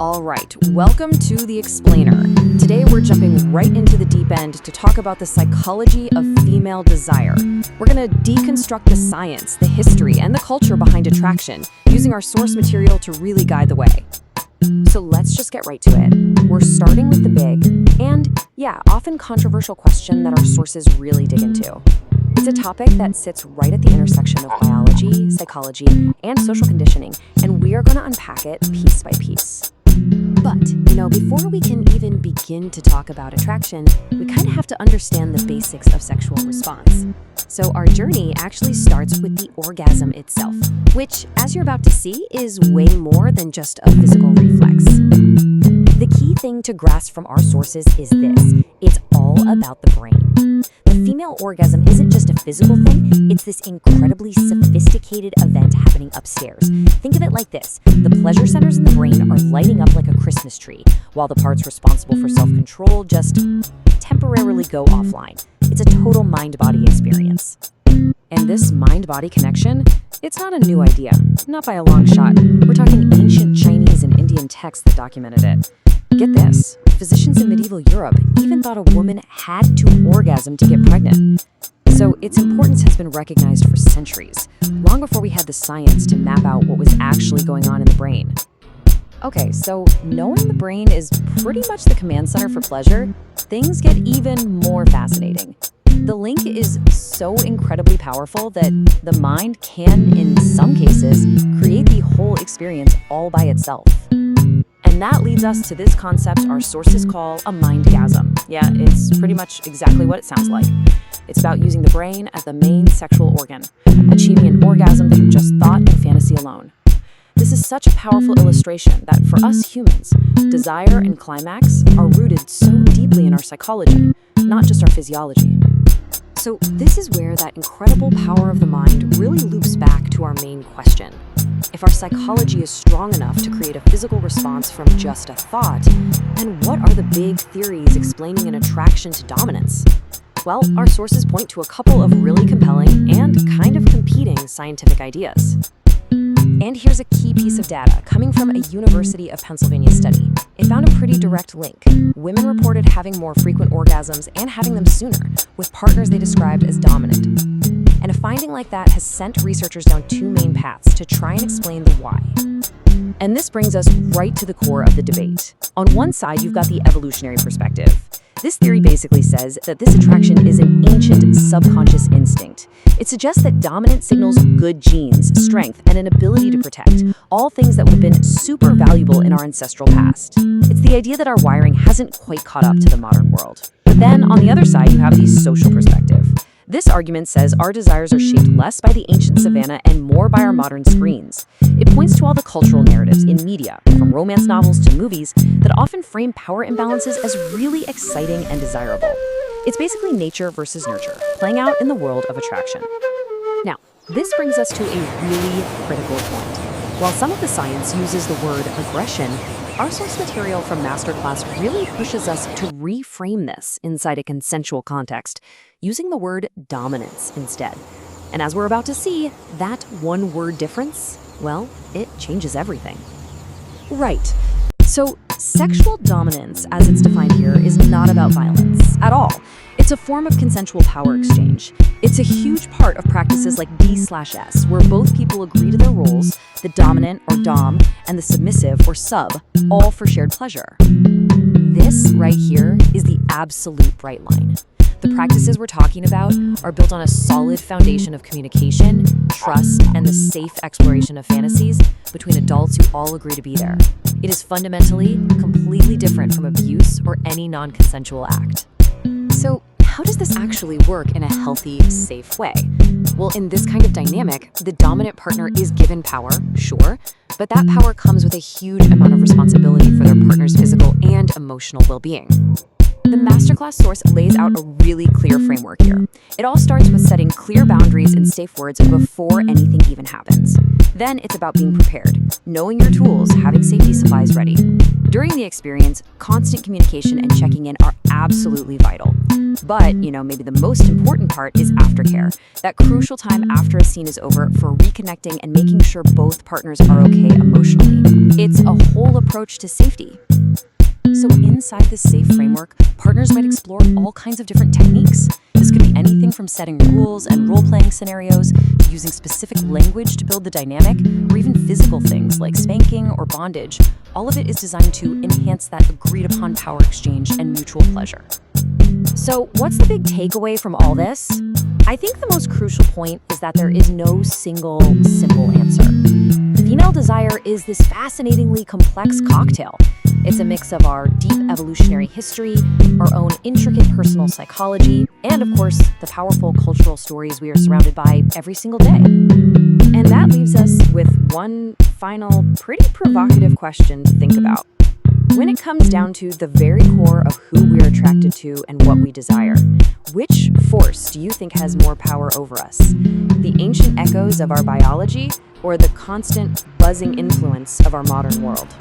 All right, welcome to The Explainer. Today we're jumping right into the deep end to talk about the psychology of female desire. We're going to deconstruct the science, the history, and the culture behind attraction, using our source material to really guide the way. So let's just get right to it. We're starting with the big, and often controversial question that our sources really dig into. It's a topic that sits right at the intersection of biology, psychology, and social conditioning, and we are going to unpack it piece by piece. But, before we can even begin to talk about attraction, we kind of have to understand the basics of sexual response. So our journey actually starts with the orgasm itself, which, as you're about to see, is way more than just a physical reflex. The key thing to grasp from our sources is this: it's all about the brain. The female orgasm isn't just a physical thing, it's this incredibly sophisticated event happening upstairs. Think of it like this: the pleasure centers in the brain are lighting up like a Christmas tree, while the parts responsible for self-control just temporarily go offline. It's a total mind-body experience. And this mind-body connection, it's not a new idea, not by a long shot. We're talking ancient Chinese and Indian texts that documented it. Get this, physicians in medieval Europe even thought a woman had to orgasm to get pregnant. So its importance has been recognized for centuries, long before we had the science to map out what was actually going on in the brain. Okay, so knowing the brain is pretty much the command center for pleasure, things get even more fascinating. The link is so incredibly powerful that the mind can, in some cases, create the whole experience all by itself. And that leads us to this concept our sources call a mindgasm. Yeah, it's pretty much exactly what it sounds like. It's about using the brain as the main sexual organ, achieving an orgasm through just thought and fantasy alone. This is such a powerful illustration that for us humans, desire and climax are rooted so deeply in our psychology, not just our physiology. So this is where that incredible power of the mind really loops back to our main question. If our psychology is strong enough to create a physical response from just a thought, then what are the big theories explaining an attraction to dominance? Well, our sources point to a couple of really compelling and kind of competing scientific ideas. And here's a key piece of data coming from a University of Pennsylvania study. It found a pretty direct link. Women reported having more frequent orgasms and having them sooner, with partners they described as dominant. And a finding like that has sent researchers down two main paths to try and explain the why. And this brings us right to the core of the debate. On one side, you've got the evolutionary perspective. This theory basically says that this attraction is an ancient subconscious instinct. It suggests that dominance signals good genes, strength, and an ability to protect, all things that would have been super valuable in our ancestral past. It's the idea that our wiring hasn't quite caught up to the modern world. But then, on the other side, you have the social perspective. This argument says our desires are shaped less by the ancient savanna and more by our modern screens. It points to all the cultural narratives in media, from romance novels to movies, that often frame power imbalances as really exciting and desirable. It's basically nature versus nurture, playing out in the world of attraction. Now, this brings us to a really critical point. While some of the science uses the word aggression, our source material from Masterclass really pushes us to reframe this inside a consensual context, using the word dominance instead. And as we're about to see, that one-word difference, well, it changes everything. Right. So, sexual dominance, as it's defined here, is not about violence at all. It's a form of consensual power exchange. It's a huge part of practices like D/S, where both people agree to their roles, the dominant or dom, and the submissive or sub, all for shared pleasure. This right here is the absolute bright line. The practices we're talking about are built on a solid foundation of communication, trust, and the safe exploration of fantasies between adults who all agree to be there. It is fundamentally completely different from abuse or any non-consensual act. So, how does this actually work in a healthy, safe way? Well, in this kind of dynamic, the dominant partner is given power, sure, but that power comes with a huge amount of responsibility for their partner's physical and emotional well-being. The Masterclass source lays out a really clear framework here. It all starts with setting clear boundaries and safe words before anything even happens. Then it's about being prepared, knowing your tools, having safety supplies ready. During the experience, constant communication and checking in are absolutely vital. But, maybe the most important part is aftercare, that crucial time after a scene is over for reconnecting and making sure both partners are okay emotionally. It's a whole approach to safety. So inside this safe framework, partners might explore all kinds of different techniques. This could be anything from setting rules and role-playing scenarios to using specific language to build the dynamic, or even physical things like spanking or bondage. All of it is designed to enhance that agreed-upon power exchange and mutual pleasure. So what's the big takeaway from all this? I think the most crucial point is that there is no single, simple answer. Female desire is this fascinatingly complex cocktail. It's a mix of our deep evolutionary history, our own intricate personal psychology, and of course, the powerful cultural stories we are surrounded by every single day. And that leaves us with one final, pretty provocative question to think about. When it comes down to the very core of who we're attracted to and what we desire, which force do you think has more power over us? The ancient echoes of our biology or the constant, buzzing influence of our modern world?